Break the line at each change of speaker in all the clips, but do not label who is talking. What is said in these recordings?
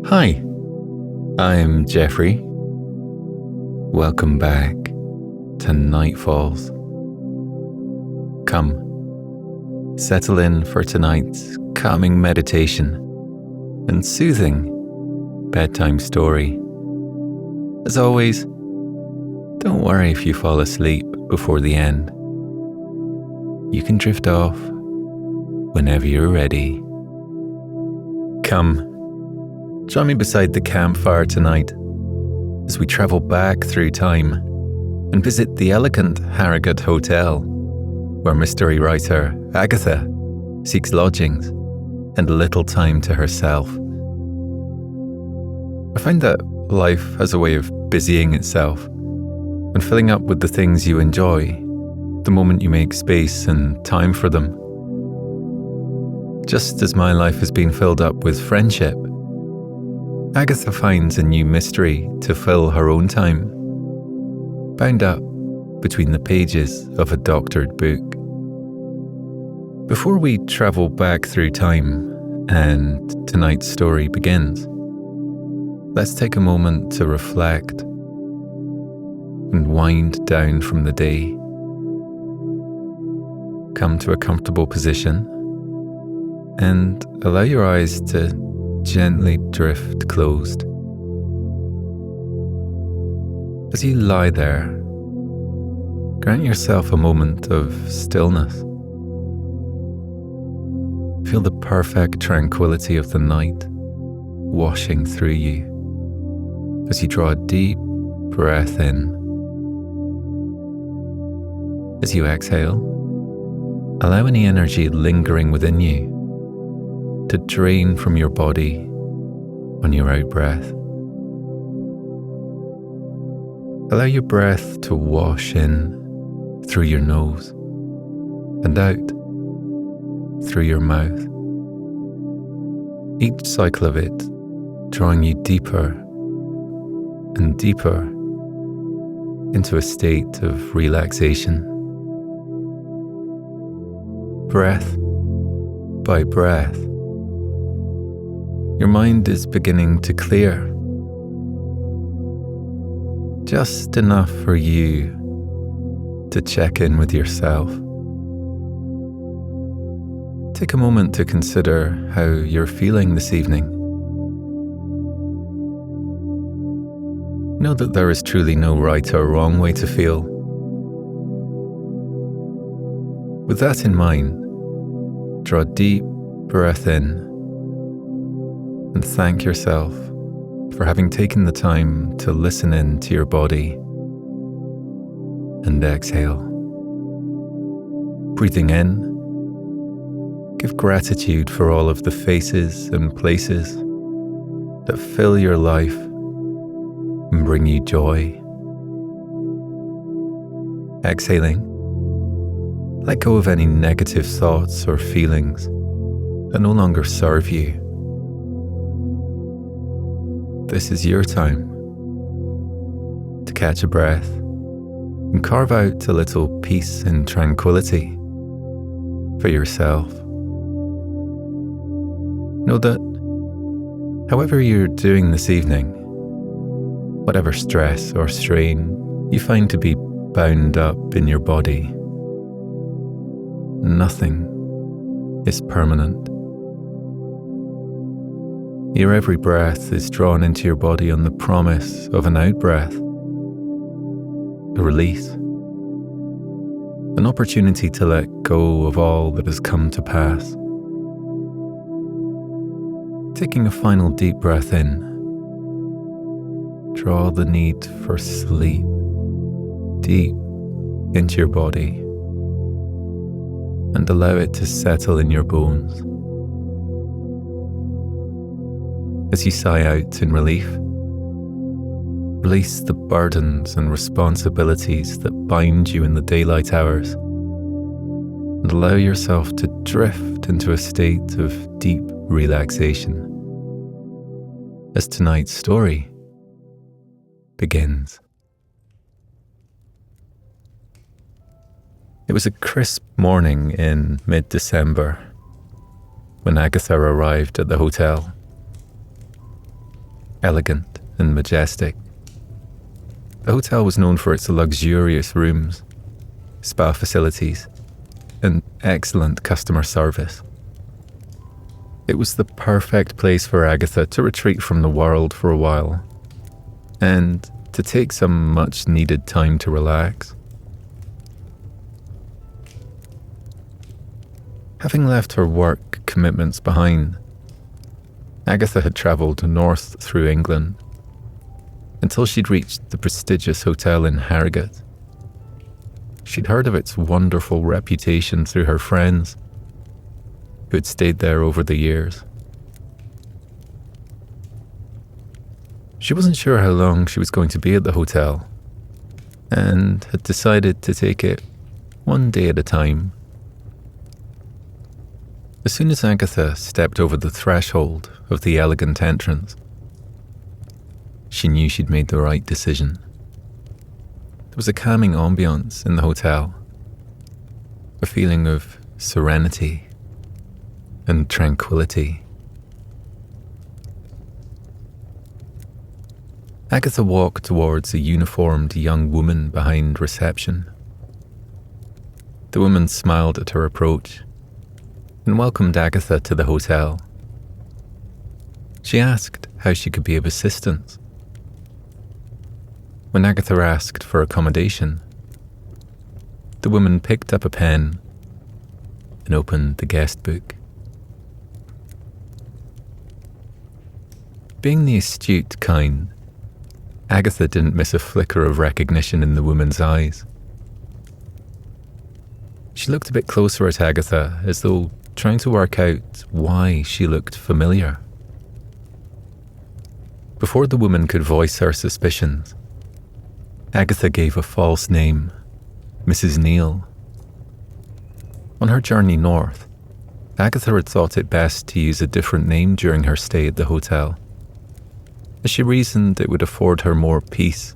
Hi, I'm Geoffrey. Welcome back to Night Falls. Come, settle in for tonight's calming meditation and soothing bedtime story. As always, don't worry if you fall asleep before the end. You can drift off whenever you're ready. Come, join me beside the campfire tonight as we travel back through time and visit the elegant Harrogate Hotel, where mystery writer Agatha seeks lodgings and a little time to herself. I find that life has a way of busying itself and filling up with the things you enjoy the moment you make space and time for them. Just as my life has been filled up with friendship, Agatha finds a new mystery to fill her own time, bound up between the pages of a doctored book. Before we travel back through time and tonight's story begins, let's take a moment to reflect and wind down from the day. Come to a comfortable position and allow your eyes to gently drift closed. As you lie there, grant yourself a moment of stillness. Feel the perfect tranquility of the night washing through you as you draw a deep breath in. As you exhale, allow any energy lingering within you to drain from your body on your out-breath. Allow your breath to wash in through your nose and out through your mouth. Each cycle of it drawing you deeper and deeper into a state of relaxation. Breath by breath, your mind is beginning to clear, just enough for you to check in with yourself. Take a moment to consider how you're feeling this evening. Know that there is truly no right or wrong way to feel. With that in mind, draw a deep breath in and thank yourself for having taken the time to listen in to your body, and exhale. Breathing in, give gratitude for all of the faces and places that fill your life and bring you joy. Exhaling, let go of any negative thoughts or feelings that no longer serve you. This is your time to catch a breath and carve out a little peace and tranquility for yourself. Know that however you're doing this evening, whatever stress or strain you find to be bound up in your body, nothing is permanent. Your every breath is drawn into your body on the promise of an out-breath, a release, an opportunity to let go of all that has come to pass. Taking a final deep breath in, draw the need for sleep deep into your body and allow it to settle in your bones. As you sigh out in relief, release the burdens and responsibilities that bind you in the daylight hours and allow yourself to drift into a state of deep relaxation as tonight's story begins. It was a crisp morning in mid-December when Agatha arrived at the hotel. elegant and majestic. The hotel was known for its luxurious rooms, spa facilities, and excellent customer service. It was the perfect place for Agatha to retreat from the world for a while and to take some much-needed time to relax. Having left her work commitments behind, Agatha had travelled north through England until she'd reached the prestigious hotel in Harrogate. She'd heard of its wonderful reputation through her friends who had stayed there over the years. She wasn't sure how long she was going to be at the hotel and had decided to take it one day at a time. As soon as Agatha stepped over the threshold of the elegant entrance, she knew she'd made the right decision. There was a calming ambience in the hotel, a feeling of serenity and tranquility. Agatha walked towards a uniformed young woman behind reception. The woman smiled at her approach and welcomed Agatha to the hotel. She asked how she could be of assistance. When Agatha asked for accommodation, the woman picked up a pen and opened the guest book. Being the astute kind, Agatha didn't miss a flicker of recognition in the woman's eyes. She looked a bit closer at Agatha, as though trying to work out why she looked familiar. Before the woman could voice her suspicions, Agatha gave a false name, Mrs. Neal. On her journey north, Agatha had thought it best to use a different name during her stay at the hotel, as she reasoned it would afford her more peace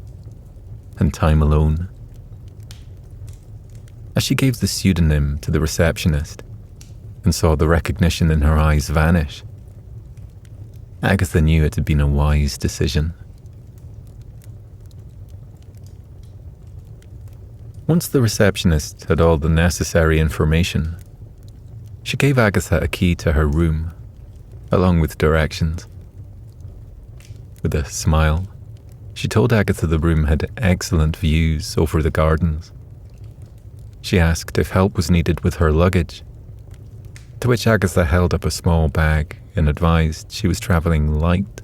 and time alone. As she gave the pseudonym to the receptionist and saw the recognition in her eyes vanish, Agatha knew it had been a wise decision. Once the receptionist had all the necessary information, she gave Agatha a key to her room, along with directions. With a smile, she told Agatha the room had excellent views over the gardens. She asked if help was needed with her luggage, to which Agatha held up a small bag and advised she was travelling light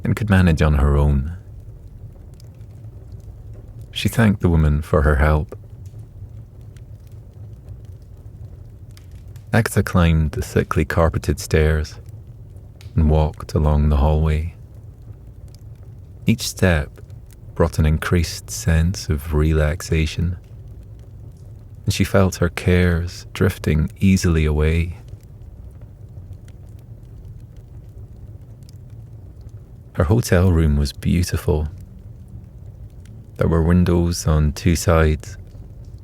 and could manage on her own. She thanked the woman for her help. Agatha climbed the thickly carpeted stairs and walked along the hallway. Each step brought an increased sense of relaxation, and she felt her cares drifting easily away. Her hotel room was beautiful. There were windows on two sides,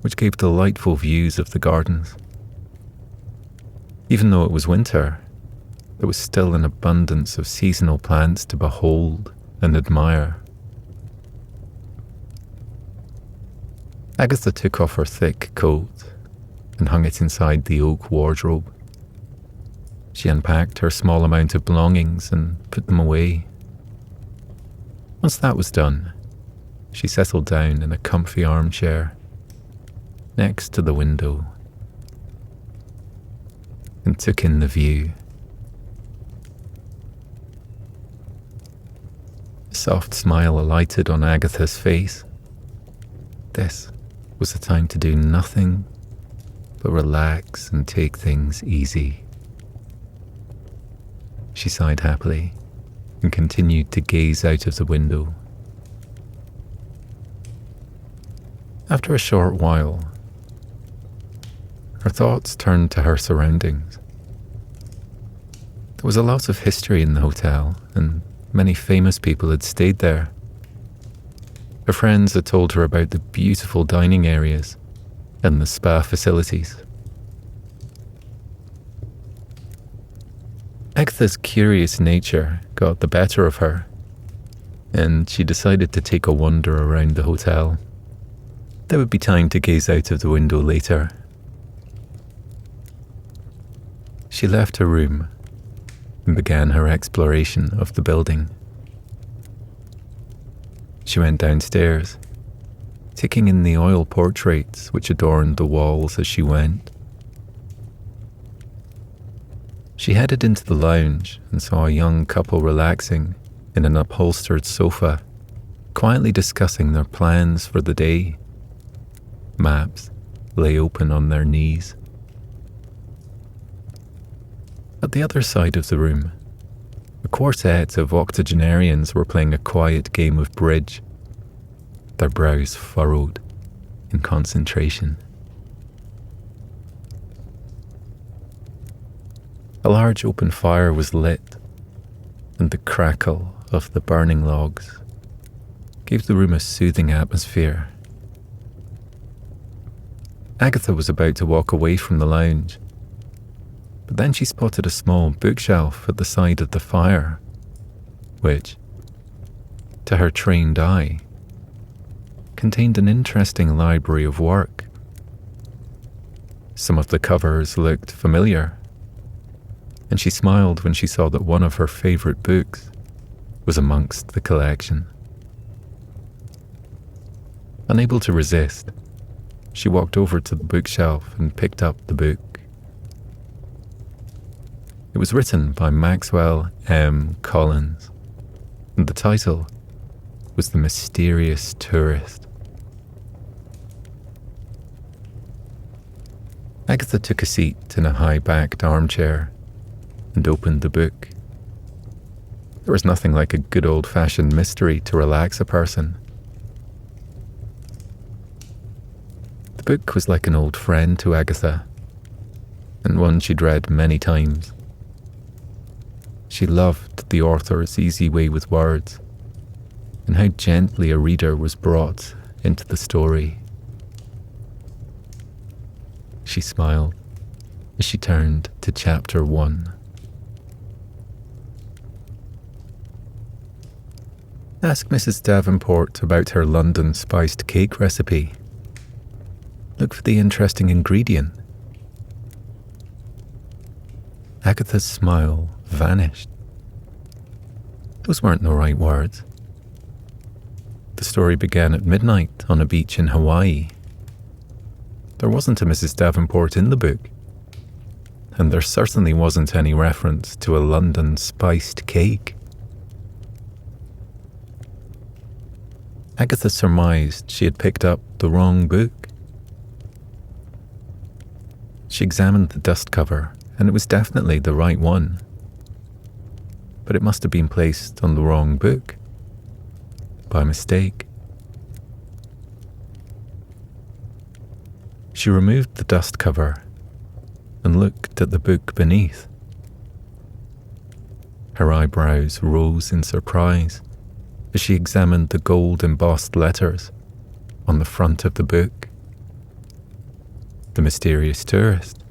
which gave delightful views of the gardens. Even though it was winter, there was still an abundance of seasonal plants to behold and admire. Agatha took off her thick coat and hung it inside the oak wardrobe. She unpacked her small amount of belongings and put them away. Once that was done, she settled down in a comfy armchair next to the window and took in the view. A soft smile alighted on Agatha's face. This was the time to do nothing but relax and take things easy. She sighed happily and continued to gaze out of the window. After a short while, her thoughts turned to her surroundings. There was a lot of history in the hotel, and many famous people had stayed there. Her friends had told her about the beautiful dining areas and the spa facilities. Agatha's curious nature got the better of her, and she decided to take a wander around the hotel. There would be time to gaze out of the window later. She left her room and began her exploration of the building. She went downstairs, taking in the oil portraits which adorned the walls as she went. She headed into the lounge and saw a young couple relaxing in an upholstered sofa, quietly discussing their plans for the day. Maps lay open on their knees. At the other side of the room, a quartet of octogenarians were playing a quiet game of bridge, their brows furrowed in concentration. A large open fire was lit, and the crackle of the burning logs gave the room a soothing atmosphere. Agatha was about to walk away from the lounge, but then she spotted a small bookshelf at the side of the fire, which, to her trained eye, contained an interesting library of work. Some of the covers looked familiar, and she smiled when she saw that one of her favourite books was amongst the collection. Unable to resist, she walked over to the bookshelf and picked up the book. It was written by Maxwell M. Collins, and the title was The Mysterious Tourist. Agatha took a seat in a high-backed armchair and opened the book. There was nothing like a good old-fashioned mystery to relax a person. The book was like an old friend to Agatha, and one she'd read many times. She loved the author's easy way with words, and how gently a reader was brought into the story. She smiled as she turned to chapter 1. Ask Mrs. Davenport about her London spiced cake recipe. Look for the interesting ingredient. Agatha's smile vanished. Those weren't the right words. The story began at midnight on a beach in Hawaii. There wasn't a Mrs. Davenport in the book, and there certainly wasn't any reference to a London spiced cake. Agatha surmised she had picked up the wrong book. She examined the dust cover, and it was definitely the right one. But it must have been placed on the wrong book, by mistake. She removed the dust cover and looked at the book beneath. Her eyebrows rose in surprise as she examined the gold-embossed letters on the front of the book. The Mysterious Tourist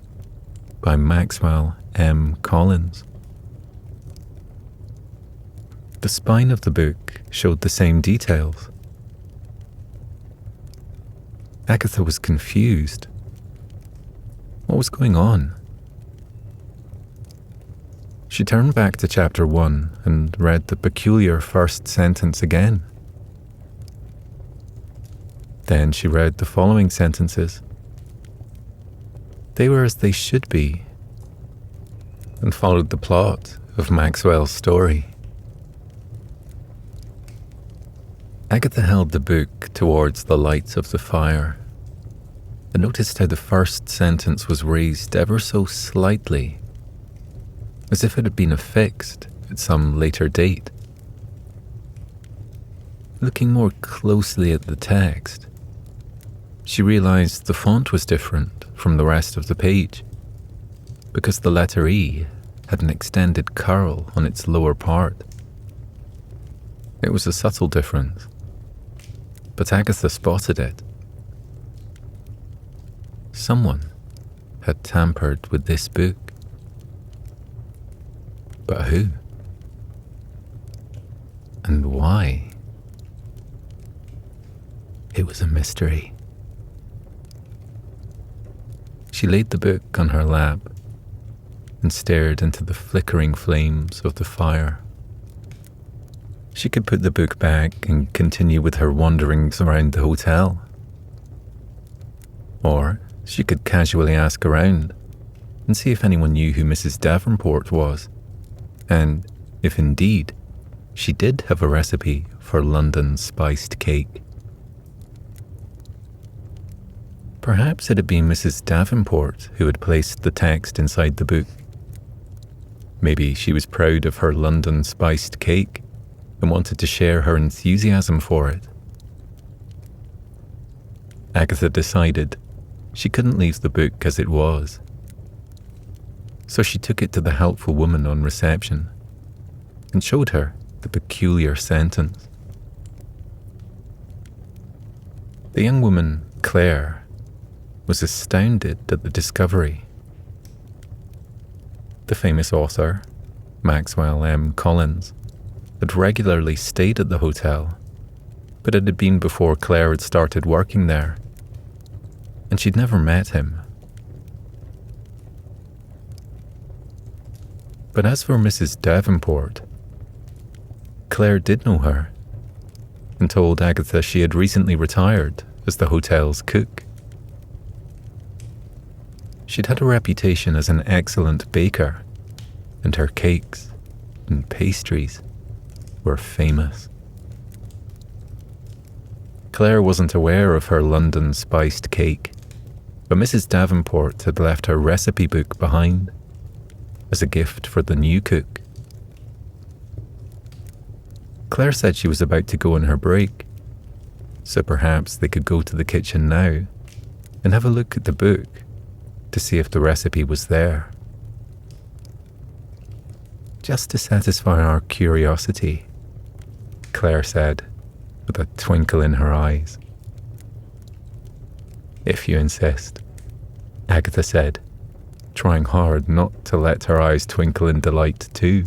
by Maxwell M. Collins. The spine of the book showed the same details. Agatha was confused. What was going on? She turned back to chapter 1 and read the peculiar first sentence again. Then she read the following sentences. They were as they should be, and followed the plot of Maxwell's story. Agatha held the book towards the light of the fire and noticed how the first sentence was raised ever so slightly, as if it had been affixed at some later date. Looking more closely at the text, she realized the font was different from the rest of the page, because the letter E had an extended curl on its lower part. It was a subtle difference, but Agatha spotted it. Someone had tampered with this book. But who? And why? It was a mystery. She laid the book on her lap and stared into the flickering flames of the fire. She could put the book back and continue with her wanderings around the hotel. Or she could casually ask around and see if anyone knew who Mrs. Davenport was, and if indeed she did have a recipe for London spiced cake. Perhaps it had been Mrs. Davenport who had placed the text inside the book. Maybe she was proud of her London spiced cake and wanted to share her enthusiasm for it. Agatha decided she couldn't leave the book as it was. So she took it to the helpful woman on reception and showed her the peculiar sentence. The young woman, Claire, was astounded at the discovery. The famous author, Maxwell M. Collins, had regularly stayed at the hotel, but it had been before Claire had started working there, and she'd never met him. But as for Mrs. Davenport, Claire did know her, and told Agatha she had recently retired as the hotel's cook. She'd had a reputation as an excellent baker, and her cakes and pastries were famous. Claire wasn't aware of her London spiced cake, but Mrs. Davenport had left her recipe book behind as a gift for the new cook. Claire said she was about to go on her break, so perhaps they could go to the kitchen now and have a look at the book to see if the recipe was there. Just to satisfy our curiosity, Claire said, with a twinkle in her eyes. If you insist, Agatha said, trying hard not to let her eyes twinkle in delight too.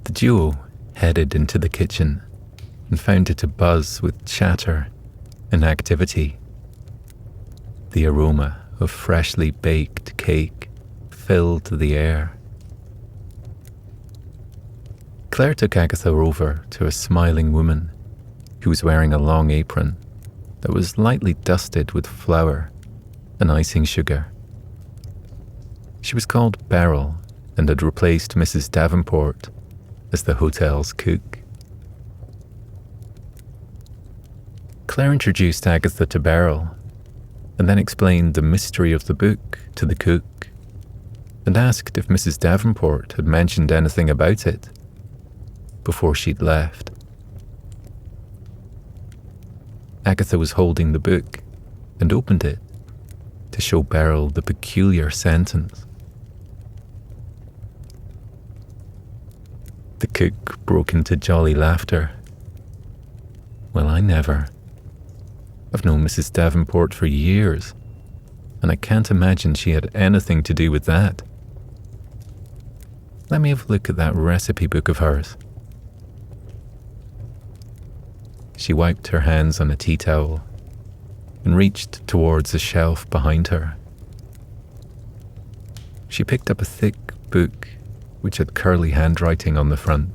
The duo headed into the kitchen and found it abuzz with chatter and activity. The aroma of freshly baked cake filled the air. Claire took Agatha over to a smiling woman who was wearing a long apron that was lightly dusted with flour and icing sugar. She was called Beryl and had replaced Mrs. Davenport as the hotel's cook. Claire introduced Agatha to Beryl and then explained the mystery of the book to the cook and asked if Mrs. Davenport had mentioned anything about it before she'd left. Agatha was holding the book and opened it to show Beryl the peculiar sentence. The cook broke into jolly laughter. Well, I never. I've known Mrs. Davenport for years, and I can't imagine she had anything to do with that. Let me have a look at that recipe book of hers. She wiped her hands on a tea towel and reached towards a shelf behind her. She picked up a thick book which had curly handwriting on the front.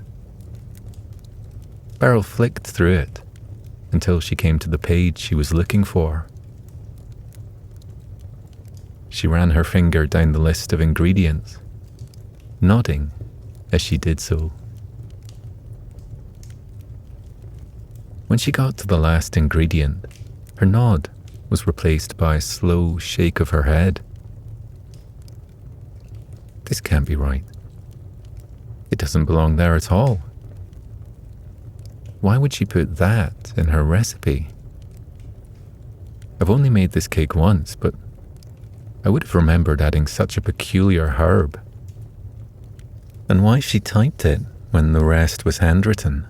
Beryl flicked through it until she came to the page she was looking for. She ran her finger down the list of ingredients, nodding as she did so. When she got to the last ingredient, her nod was replaced by a slow shake of her head. This can't be right. It doesn't belong there at all. Why would she put that in her recipe? I've only made this cake once, but I would have remembered adding such a peculiar herb. And why she typed it when the rest was handwritten?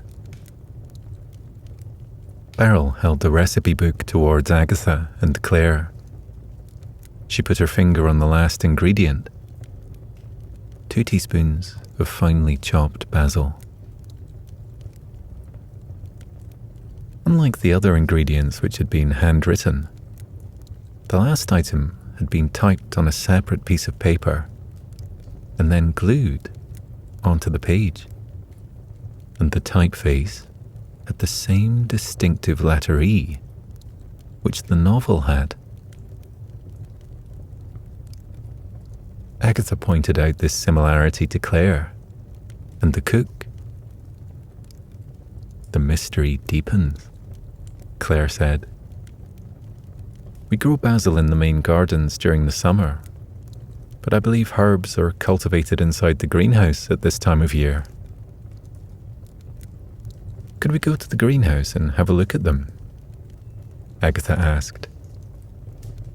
Beryl held the recipe book towards Agatha and Claire. She put her finger on the last ingredient. 2 teaspoons of finely chopped basil. Unlike the other ingredients which had been handwritten, the last item had been typed on a separate piece of paper and then glued onto the page, and the typeface had the same distinctive letter E which the novel had. Agatha pointed out this similarity to Claire and the cook. "The mystery deepens," Claire said. "We grow basil in the main gardens during the summer, but I believe herbs are cultivated inside the greenhouse at this time of year." "Could we go to the greenhouse and have a look at them?" Agatha asked,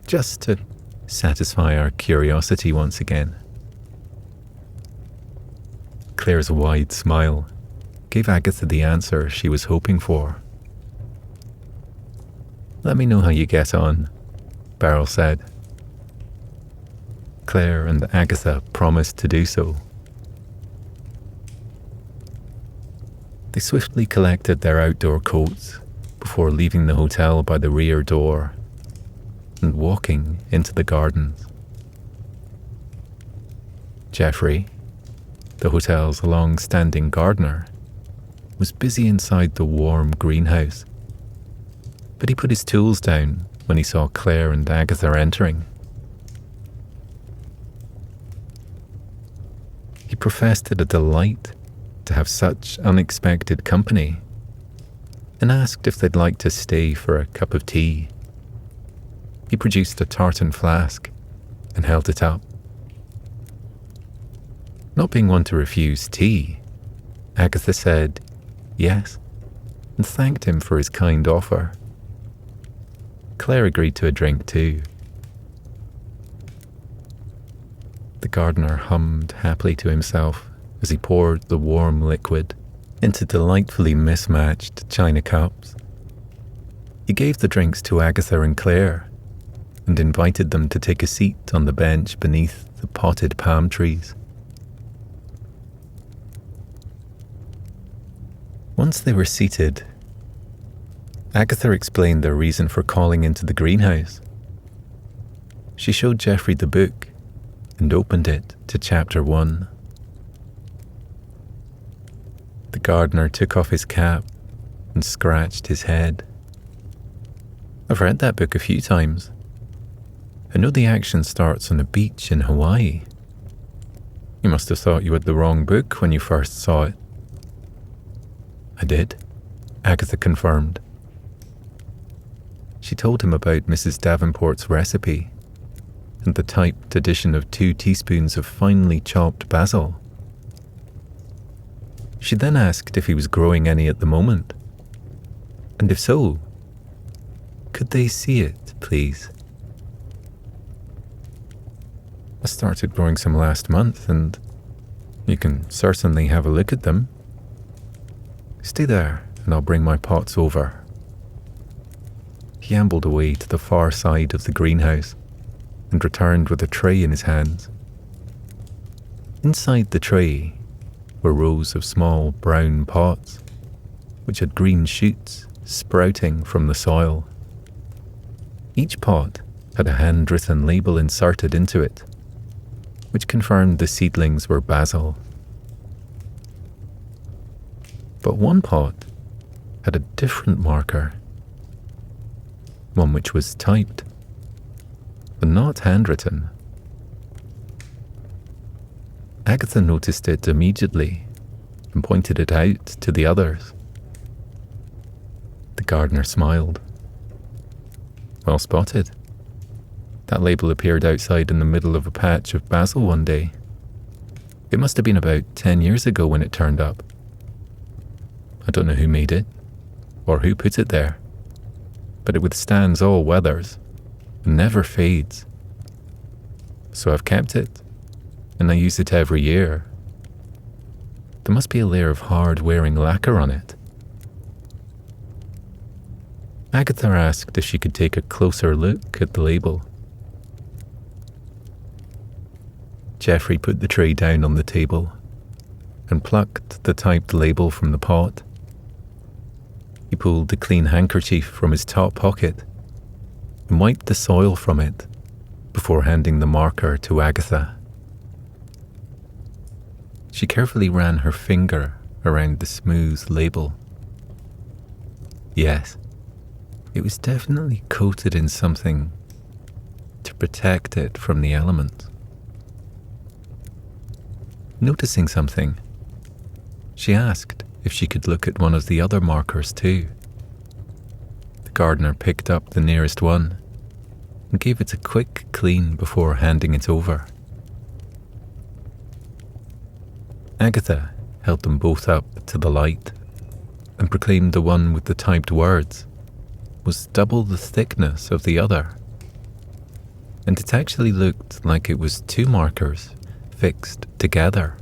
just to satisfy our curiosity once again. Claire's wide smile gave Agatha the answer she was hoping for. "Let me know how you get on," Beryl said. Claire and Agatha promised to do so. They swiftly collected their outdoor coats before leaving the hotel by the rear door and walking into the gardens. Geoffrey, the hotel's long-standing gardener, was busy inside the warm greenhouse, but he put his tools down when he saw Claire and Agatha entering. He professed it a delight to have such unexpected company and asked if they'd like to stay for a cup of tea. He produced a tartan flask and held it up. Not being one to refuse tea, Agatha said yes and thanked him for his kind offer. Claire agreed to a drink too. The gardener hummed happily to himself as he poured the warm liquid into delightfully mismatched china cups. He gave the drinks to Agatha and Claire and invited them to take a seat on the bench beneath the potted palm trees. Once they were seated, Agatha explained their reason for calling into the greenhouse. She showed Geoffrey the book and opened it to chapter 1. The gardener took off his cap and scratched his head. "I've read that book a few times. I know the action starts on a beach in Hawaii. You must have thought you had the wrong book when you first saw it." "I did," Agatha confirmed. She told him about Mrs. Davenport's recipe and the typed addition of 2 teaspoons of finely chopped basil. She then asked if he was growing any at the moment, and if so, could they see it, please? "I started growing some last month, and you can certainly have a look at them. Stay there, and I'll bring my pots over." He ambled away to the far side of the greenhouse and returned with a tray in his hands. Inside the tray were rows of small brown pots, which had green shoots sprouting from the soil. Each pot had a handwritten label inserted into it, which confirmed the seedlings were basil. But one pot had a different marker, one which was typed, but not handwritten. Agatha noticed it immediately and pointed it out to the others. The gardener smiled. "Well spotted. That label appeared outside in the middle of a patch of basil one day. It must have been about 10 years ago when it turned up. I don't know who made it or who put it there, but it withstands all weathers and never fades. So I've kept it, and I use it every year. There must be a layer of hard-wearing lacquer on it." Agatha asked if she could take a closer look at the label. Geoffrey put the tray down on the table and plucked the typed label from the pot. He pulled a clean handkerchief from his top pocket and wiped the soil from it before handing the marker to Agatha. She carefully ran her finger around the smooth label. Yes, it was definitely coated in something to protect it from the elements. Noticing something, she asked if she could look at one of the other markers too. The gardener picked up the nearest one and gave it a quick clean before handing it over. Agatha held them both up to the light and proclaimed the one with the typed words was double the thickness of the other, and it actually looked like it was two markers fixed together.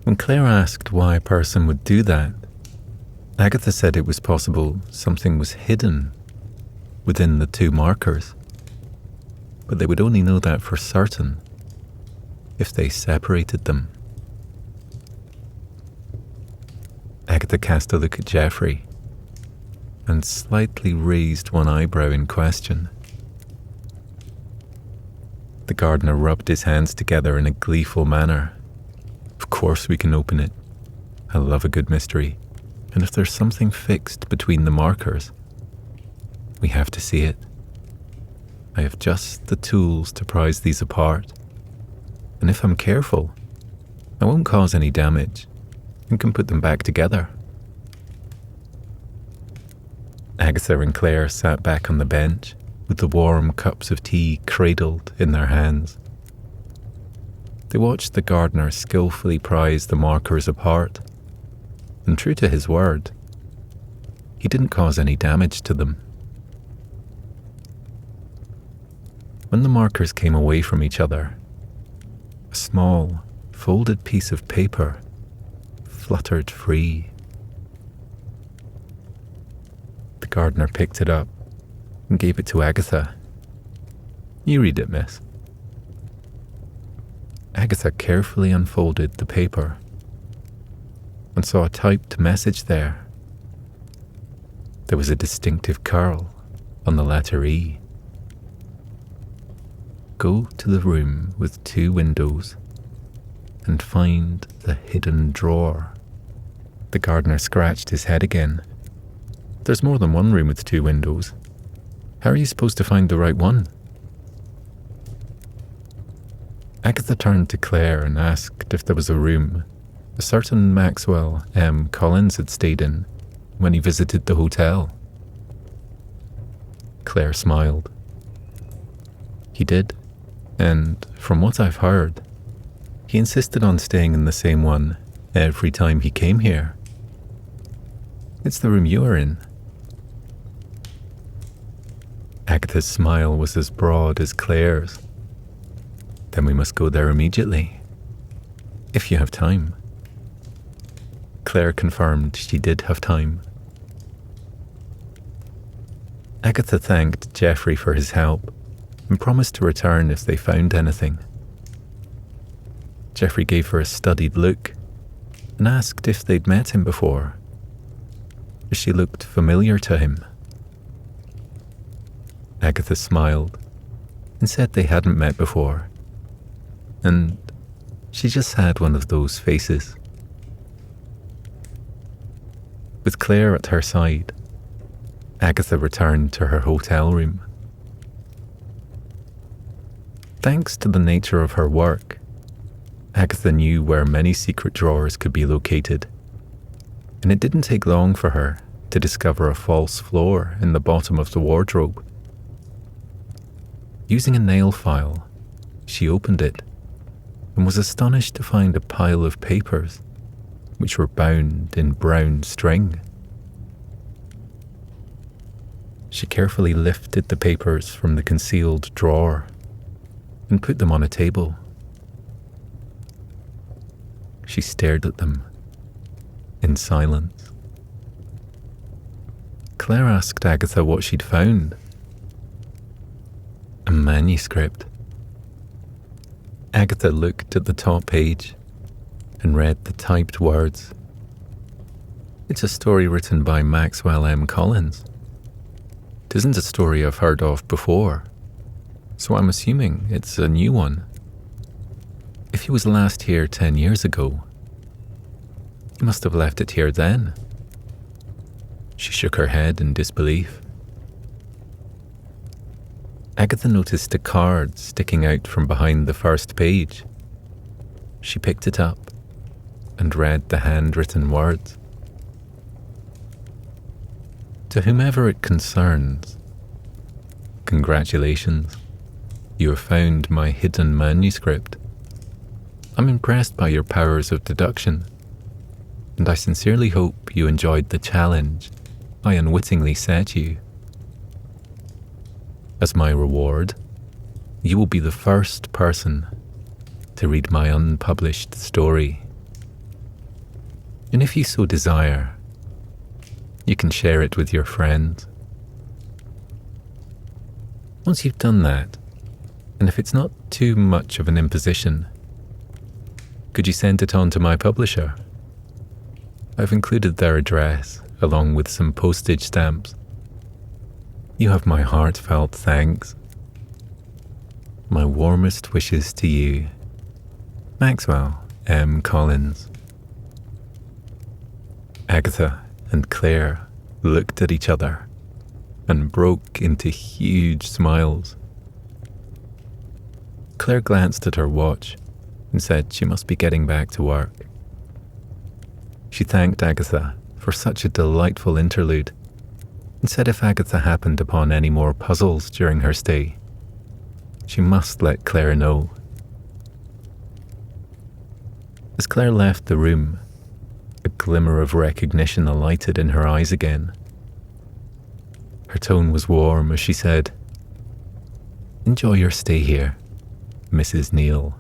When Claire asked why a person would do that, Agatha said it was possible something was hidden within the two markers, but they would only know that for certain if they separated them. Agatha cast a look at Geoffrey and slightly raised one eyebrow in question. The gardener rubbed his hands together in a gleeful manner. Of course we can open it. I love a good mystery, and if there's something fixed between the markers, we have to see it. I have just the tools to prise these apart, and if I'm careful, I won't cause any damage and can put them back together. Agatha and Claire sat back on the bench with the warm cups of tea cradled in their hands. They watched the gardener skillfully prise the markers apart, and true to his word, he didn't cause any damage to them. When the markers came away from each other, a small, folded piece of paper fluttered free. The gardener picked it up and gave it to Agatha. "You read it, miss." Agatha carefully unfolded the paper and saw a typed message there. There was a distinctive curl on the letter E. "Go to the room with 2 windows and find the hidden drawer." The gardener scratched his head again. "There's more than one room with 2 windows. How are you supposed to find the right one?" Agatha turned to Claire and asked if there was a room a certain Maxwell M. Collins had stayed in when he visited the hotel. Claire smiled. "He did, and from what I've heard, he insisted on staying in the same one every time he came here. It's the room you are in." Agatha's smile was as broad as Claire's. "Then we must go there immediately, if you have time." Claire confirmed she did have time. Agatha thanked Geoffrey for his help and promised to return if they found anything. Geoffrey gave her a studied look and asked if they'd met him before. She looked familiar to him. Agatha smiled and said they hadn't met before, and she just had one of those faces. With Claire at her side, Agatha returned to her hotel room. Thanks to the nature of her work, Agatha knew where many secret drawers could be located, and it didn't take long for her to discover a false floor in the bottom of the wardrobe. Using a nail file, she opened it and was astonished to find a pile of papers which were bound in brown string. She carefully lifted the papers from the concealed drawer and put them on a table. She stared at them in silence. Claire asked Agatha what she'd found. "A manuscript," Agatha looked at the top page and read the typed words. It's a story written by Maxwell M. Collins. It isn't a story I've heard of before, so I'm assuming it's a new one. If he was last here 10 years ago, he must have left it here then. She shook her head in disbelief. Agatha noticed a card sticking out from behind the first page. She picked it up and read the handwritten words. To whomever it concerns, congratulations. You have found my hidden manuscript. I'm impressed by your powers of deduction, and I sincerely hope you enjoyed the challenge I unwittingly set you. As my reward, you will be the first person to read my unpublished story. And if you so desire, you can share it with your friends. Once you've done that, and if it's not too much of an imposition, could you send it on to my publisher? I've included their address along with some postage stamps. You have my heartfelt thanks. My warmest wishes to you, Maxwell M. Collins. Agatha and Claire looked at each other and broke into huge smiles. Claire glanced at her watch and said she must be getting back to work. She thanked Agatha for such a delightful interlude and said if Agatha happened upon any more puzzles during her stay, she must let Claire know. As Claire left the room, a glimmer of recognition alighted in her eyes again. Her tone was warm as she said, "Enjoy your stay here, Mrs. Neal."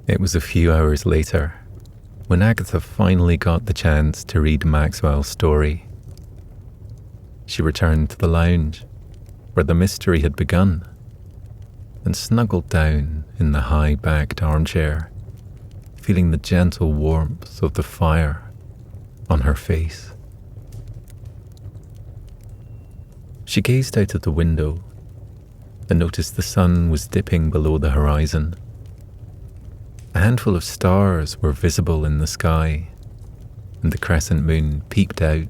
It was a few hours later when Agatha finally got the chance to read Maxwell's story. She returned to the lounge where the mystery had begun and snuggled down in the high-backed armchair, feeling the gentle warmth of the fire on her face. She gazed out of the window and noticed the sun was dipping below the horizon. A handful of stars were visible in the sky, and the crescent moon peeped out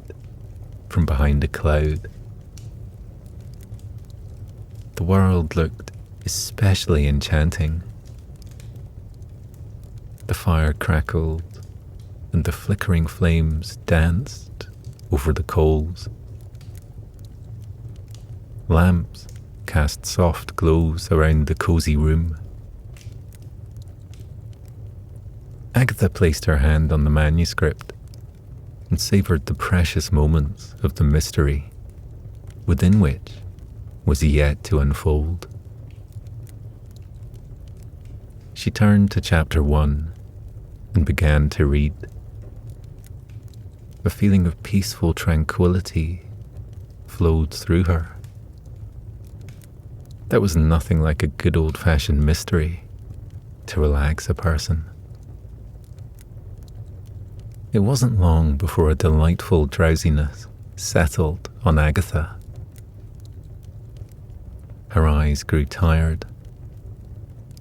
from behind a cloud. The world looked especially enchanting. The fire crackled, and the flickering flames danced over the coals. Lamps cast soft glows around the cozy room. Agatha placed her hand on the manuscript and savoured the precious moments of the mystery within which was yet to unfold. She turned to chapter 1 and began to read. A feeling of peaceful tranquility flowed through her. There was nothing like a good old-fashioned mystery to relax a person. It wasn't long before a delightful drowsiness settled on Agatha. Her eyes grew tired,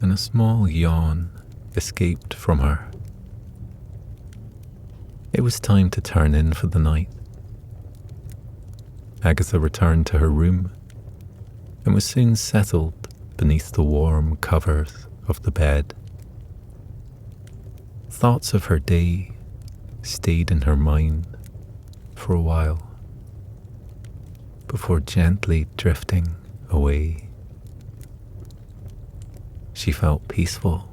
and a small yawn escaped from her. It was time to turn in for the night. Agatha returned to her room and was soon settled beneath the warm covers of the bed. Thoughts of her day stayed in her mind for a while before gently drifting away. She felt peaceful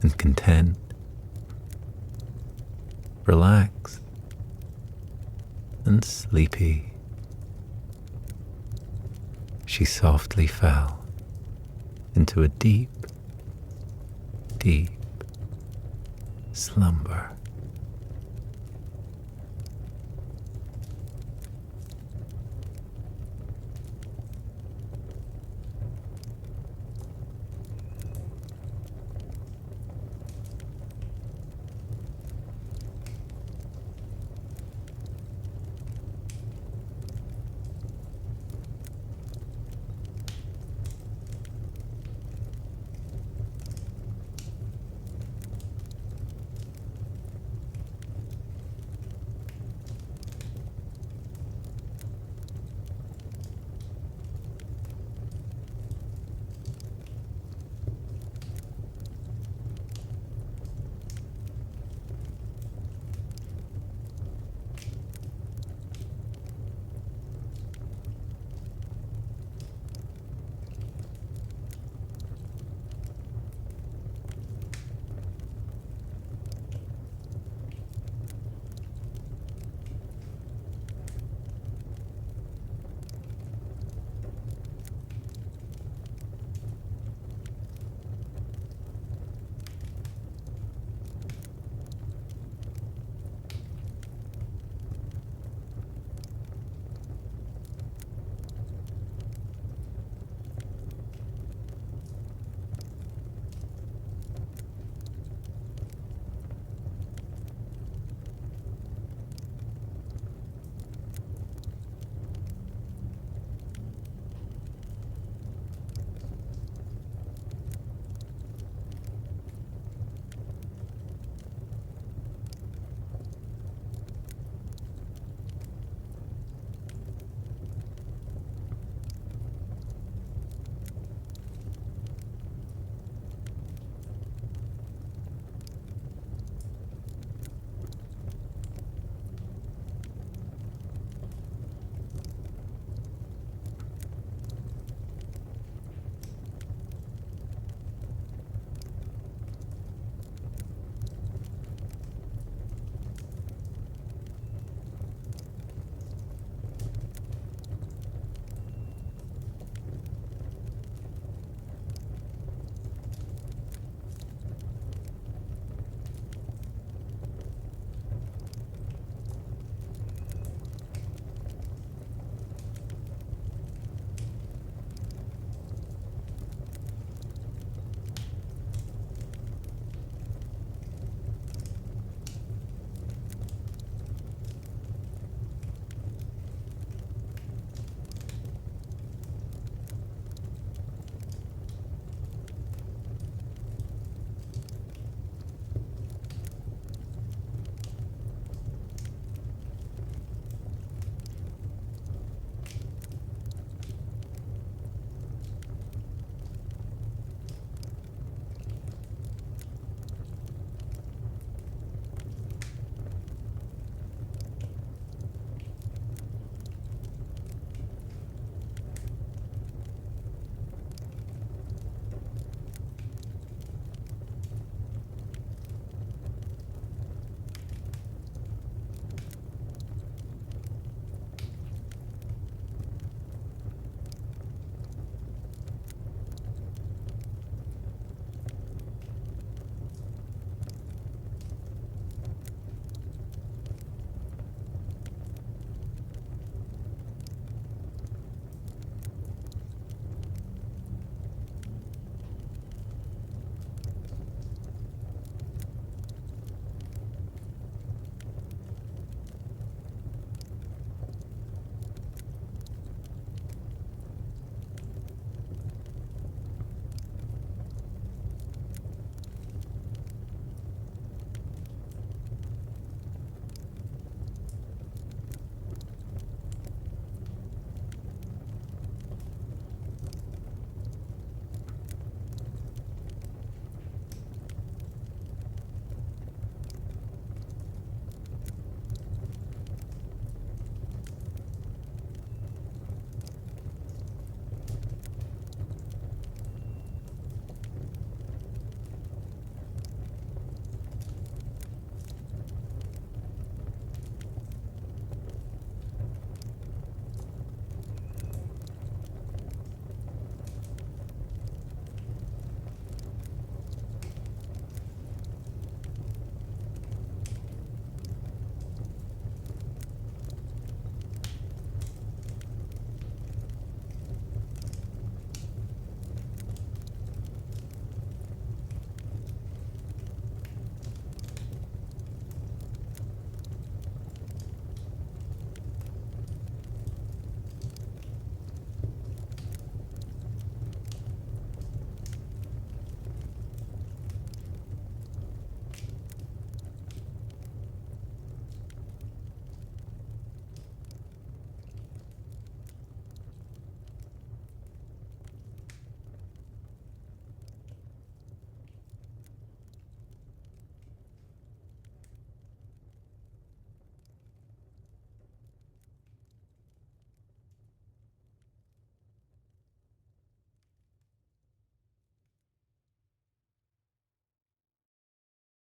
and content, relaxed and sleepy. She softly fell into a deep, deep slumber.